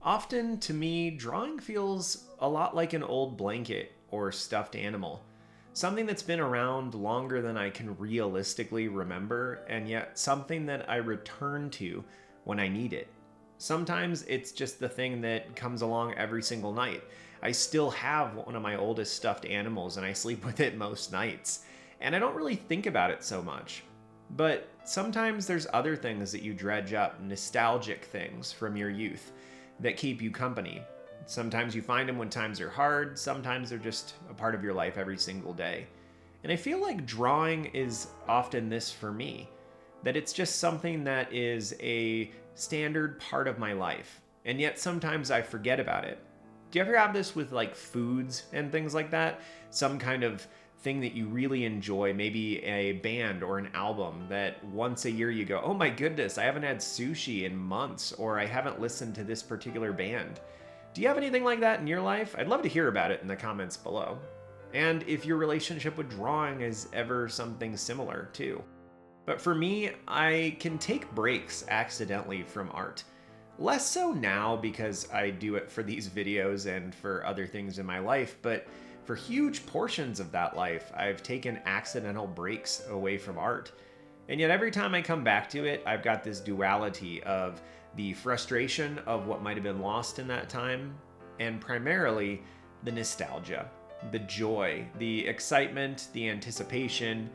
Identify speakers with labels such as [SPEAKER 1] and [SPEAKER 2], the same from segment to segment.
[SPEAKER 1] Often, to me, drawing feels a lot like an old blanket or stuffed animal. Something that's been around longer than I can realistically remember, and yet something that I return to when I need it. Sometimes it's just the thing that comes along every single night. I still have one of my oldest stuffed animals and I sleep with it most nights. And I don't really think about it so much. But sometimes there's other things that you dredge up, nostalgic things from your youth that keep you company. Sometimes you find them when times are hard, sometimes they're just a part of your life every single day. And I feel like drawing is often this for me, that it's just something that is a standard part of my life, and yet sometimes I forget about it. Do you ever have this with like foods and things like that? Some kind of thing that you really enjoy, maybe a band or an album that once a year you go, oh my goodness, I haven't had sushi in months, or I haven't listened to this particular band. Do you have anything like that in your life? I'd love to hear about it in the comments below. And if your relationship with drawing is ever something similar too. But for me, I can take breaks accidentally from art. Less so now because I do it for these videos and for other things in my life, but for huge portions of that life, I've taken accidental breaks away from art. And yet every time I come back to it, I've got this duality of the frustration of what might have been lost in that time, and primarily the nostalgia, the joy, the excitement, the anticipation,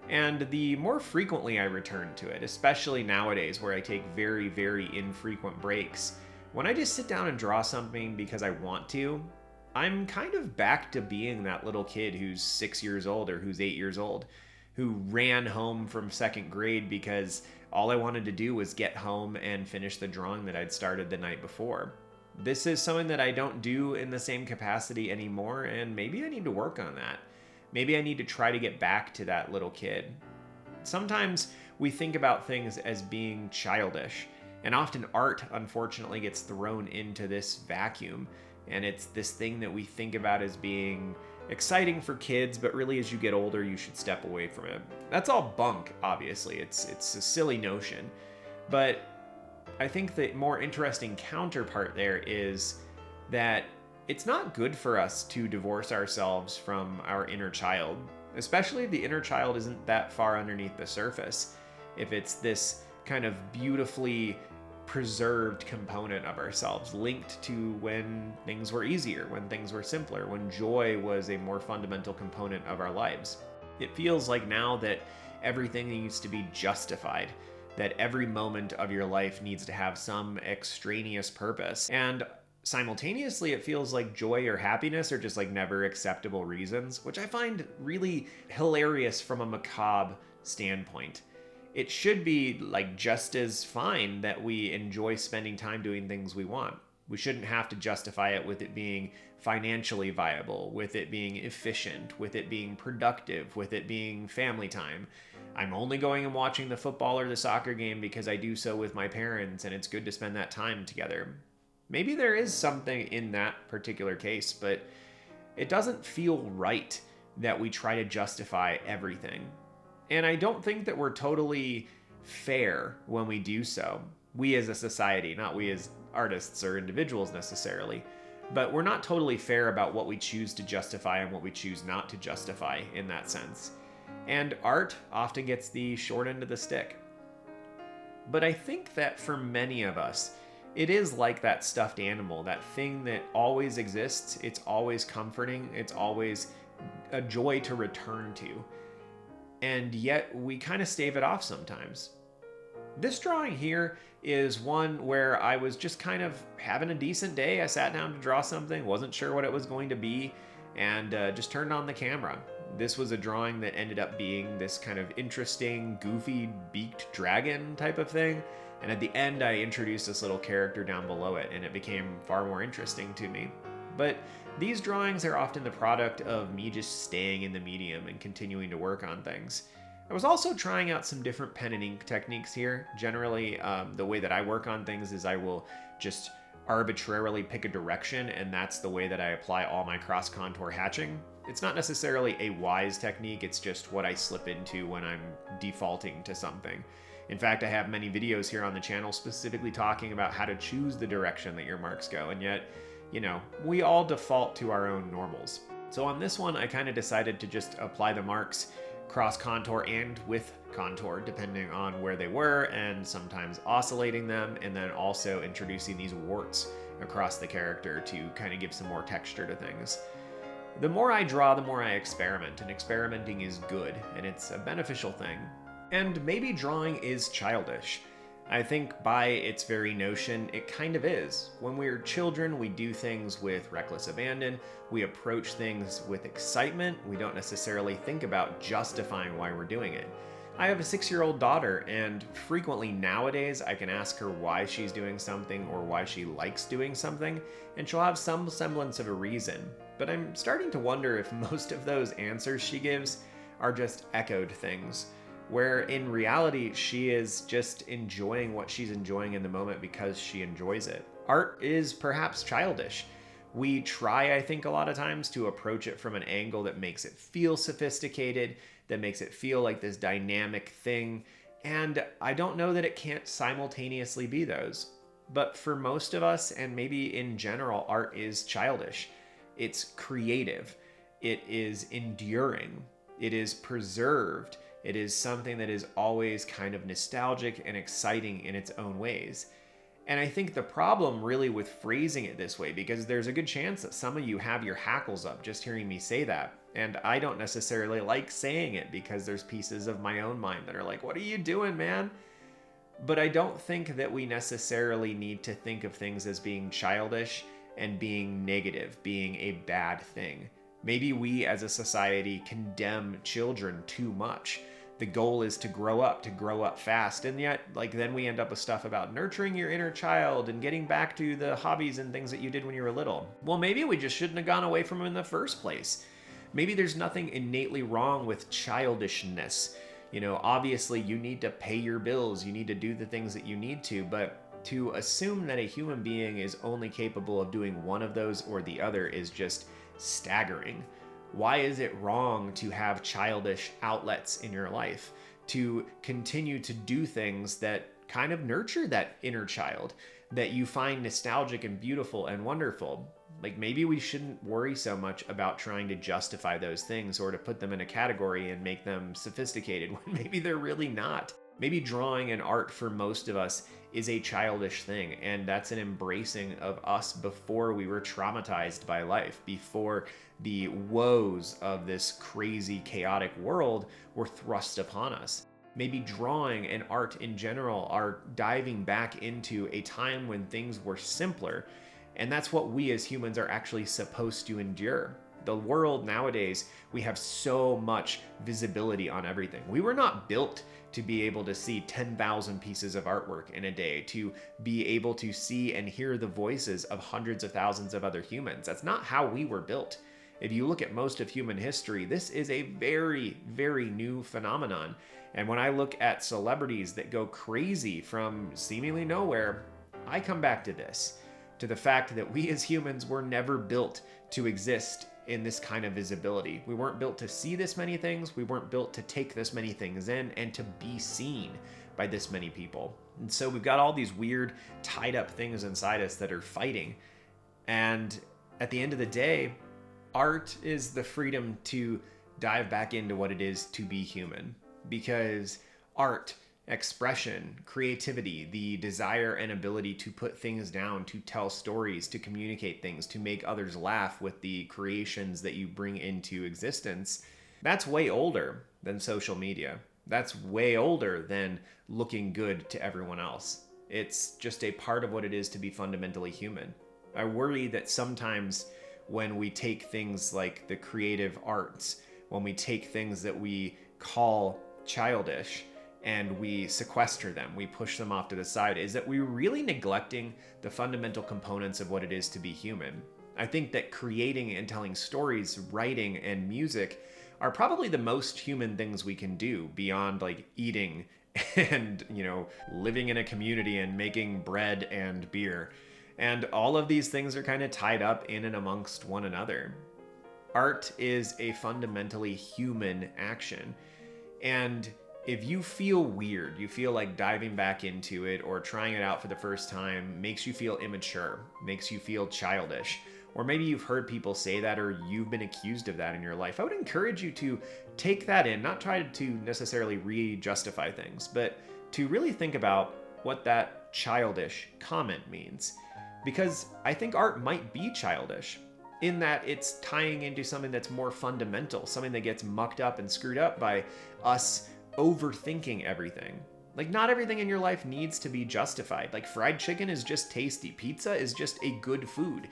[SPEAKER 1] and the more frequently I return to it, especially nowadays where I take very, very infrequent breaks, when I just sit down and draw something because I want to, I'm kind of back to being that little kid who's 6 years old or who's 8 years old, who ran home from second grade because all I wanted to do was get home and finish the drawing that I'd started the night before. This is something that I don't do in the same capacity anymore, and maybe I need to work on that. Maybe I need to try to get back to that little kid. Sometimes we think about things as being childish, and often art, unfortunately, gets thrown into this vacuum, and it's this thing that we think about as being exciting for kids, but really as you get older, you should step away from it. That's all bunk, obviously. It's a silly notion, but I think the more interesting counterpart there is that it's not good for us to divorce ourselves from our inner child, especially if the inner child isn't that far underneath the surface. If it's this kind of beautifully preserved component of ourselves, linked to when things were easier, when things were simpler, when joy was a more fundamental component of our lives. It feels like now that everything needs to be justified, that every moment of your life needs to have some extraneous purpose. And simultaneously, it feels like joy or happiness are just like never acceptable reasons, which I find really hilarious from a macabre standpoint. It should be like just as fine that we enjoy spending time doing things we want. We shouldn't have to justify it with it being financially viable, with it being efficient, with it being productive, with it being family time. I'm only going and watching the football or the soccer game because I do so with my parents and it's good to spend that time together. Maybe there is something in that particular case, but it doesn't feel right that we try to justify everything. And I don't think that we're totally fair when we do so. We as a society, not we as artists or individuals necessarily, but we're not totally fair about what we choose to justify and what we choose not to justify in that sense. And art often gets the short end of the stick. But I think that for many of us, it is like that stuffed animal, that thing that always exists. It's always comforting. It's always a joy to return to. And yet we kind of stave it off sometimes. This drawing here is one where I was just kind of having a decent day. I sat down to draw something, wasn't sure what it was going to be, and just turned on the camera. This was a drawing that ended up being this kind of interesting, goofy, beaked dragon type of thing. And at the end, I introduced this little character down below it, and it became far more interesting to me. But these drawings are often the product of me just staying in the medium and continuing to work on things. I was also trying out some different pen and ink techniques here. Generally, the way that I work on things is I will just arbitrarily pick a direction, and that's the way that I apply all my cross contour hatching. It's not necessarily a wise technique, it's just what I slip into when I'm defaulting to something. In fact, I have many videos here on the channel specifically talking about how to choose the direction that your marks go, and yet, we all default to our own normals. So on this one, I kind of decided to just apply the marks cross contour and with contour, depending on where they were, and sometimes oscillating them, and then also introducing these warts across the character to kind of give some more texture to things. The more I draw, the more I experiment, and experimenting is good, and it's a beneficial thing. And maybe drawing is childish. I think by its very notion, it kind of is. When we're children, we do things with reckless abandon, we approach things with excitement, we don't necessarily think about justifying why we're doing it. I have a 6-year-old daughter, and frequently nowadays I can ask her why she's doing something or why she likes doing something, and she'll have some semblance of a reason. But I'm starting to wonder if most of those answers she gives are just echoed things, where in reality she is just enjoying what she's enjoying in the moment because she enjoys it. Art is perhaps childish. We try, I think, a lot of times to approach it from an angle that makes it feel sophisticated, that makes it feel like this dynamic thing, and I don't know that it can't simultaneously be those. But for most of us, and maybe in general, art is childish. It's creative. It is enduring. It is preserved. It is something that is always kind of nostalgic and exciting in its own ways. And I think the problem really with phrasing it this way, because there's a good chance that some of you have your hackles up just hearing me say that. And I don't necessarily like saying it because there's pieces of my own mind that are like, what are you doing, man? But I don't think that we necessarily need to think of things as being childish and being negative, being a bad thing. Maybe we as a society condemn children too much. The goal is to grow up fast, and yet then we end up with stuff about nurturing your inner child and getting back to the hobbies and things that you did when you were little. Well, maybe we just shouldn't have gone away from them in the first place. Maybe there's nothing innately wrong with childishness. Obviously you need to pay your bills, you need to do the things that you need to, but to assume that a human being is only capable of doing one of those or the other is just staggering. Why is it wrong to have childish outlets in your life, to continue to do things that kind of nurture that inner child, that you find nostalgic and beautiful and wonderful? Maybe we shouldn't worry so much about trying to justify those things or to put them in a category and make them sophisticated when maybe they're really not. Maybe drawing and art for most of us is a childish thing, and that's an embracing of us before we were traumatized by life, before the woes of this crazy, chaotic world were thrust upon us. Maybe drawing and art in general are diving back into a time when things were simpler, and that's what we as humans are actually supposed to endure. The world nowadays, we have so much visibility on everything. We were not built to be able to see 10,000 pieces of artwork in a day, to be able to see and hear the voices of hundreds of thousands of other humans. That's not how we were built. If you look at most of human history, this is a very, very new phenomenon. And when I look at celebrities that go crazy from seemingly nowhere, I come back to this, to the fact that we as humans were never built to exist in this kind of visibility. We weren't built to see this many things. We weren't built to take this many things in and to be seen by this many people. And so we've got all these weird tied up things inside us that are fighting. And at the end of the day, art is the freedom to dive back into what it is to be human. Because art, expression, creativity, the desire and ability to put things down, to tell stories, to communicate things, to make others laugh with the creations that you bring into existence, that's way older than social media. That's way older than looking good to everyone else. It's just a part of what it is to be fundamentally human. I worry that sometimes when we take things like the creative arts, when we take things that we call childish, and we sequester them, we push them off to the side, is that we're really neglecting the fundamental components of what it is to be human. I think that creating and telling stories, writing, and music are probably the most human things we can do beyond eating and, living in a community and making bread and beer. And all of these things are kind of tied up in and amongst one another. Art is a fundamentally human action. And If you feel weird, you feel like diving back into it or trying it out for the first time makes you feel immature, makes you feel childish, or maybe you've heard people say that or you've been accused of that in your life, I would encourage you to take that in, not try to necessarily re-justify things, but to really think about what that childish comment means. Because I think art might be childish in that it's tying into something that's more fundamental, something that gets mucked up and screwed up by us overthinking everything. Like, not everything in your life needs to be justified. Like, fried chicken is just tasty. Pizza is just a good food.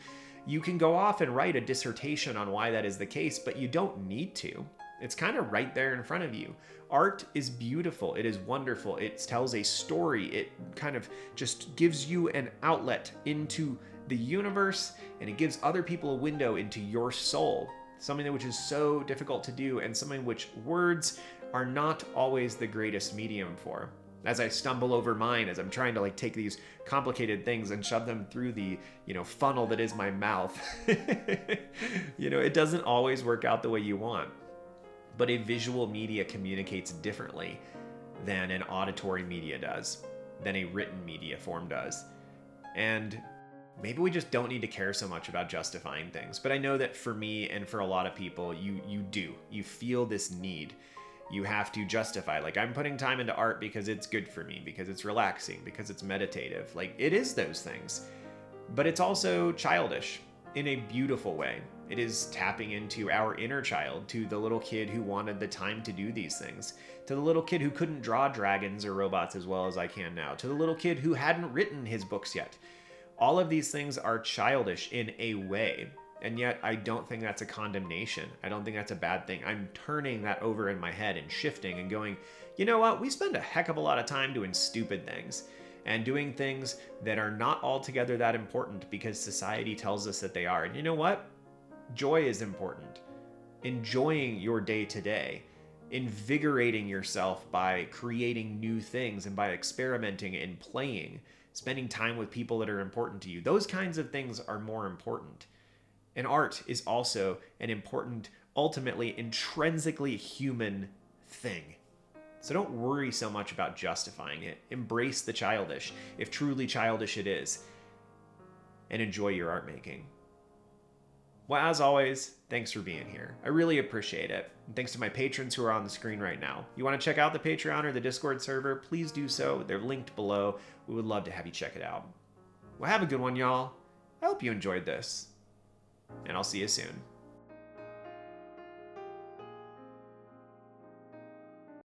[SPEAKER 1] You can go off and write a dissertation on why that is the case, but you don't need to. It's kind of right there in front of you. Art is beautiful. It is wonderful. It tells a story. It kind of just gives you an outlet into the universe, and it gives other people a window into your soul. Something which is so difficult to do, and something which words are not always the greatest medium for. As I stumble over mine, as I'm trying to like take these complicated things and shove them through the, funnel that is my mouth. It doesn't always work out the way you want. But a visual media communicates differently than an auditory media does, than a written media form does. And maybe we just don't need to care so much about justifying things. But I know that for me and for a lot of people, you do. You feel this need. You have to justify, like, I'm putting time into art because it's good for me, because it's relaxing, because it's meditative. Like, it is those things. But it's also childish in a beautiful way. It is tapping into our inner child, to the little kid who wanted the time to do these things, to the little kid who couldn't draw dragons or robots as well as I can now, to the little kid who hadn't written his books yet. All of these things are childish in a way. And yet, I don't think that's a condemnation. I don't think that's a bad thing. I'm turning that over in my head and shifting and going, you know what? We spend a heck of a lot of time doing stupid things and doing things that are not altogether that important because society tells us that they are. And you know what? Joy is important. Enjoying your day to day, invigorating yourself by creating new things and by experimenting and playing, spending time with people that are important to you. Those kinds of things are more important. And art is also an important, ultimately, intrinsically human thing. So don't worry so much about justifying it. Embrace the childish, if truly childish it is, and enjoy your art making. Well, as always, thanks for being here. I really appreciate it. And thanks to my patrons who are on the screen right now. You want to check out the Patreon or the Discord server, please do so. They're linked below. We would love to have you check it out. Well, have a good one, y'all. I hope you enjoyed this. And I'll see you soon.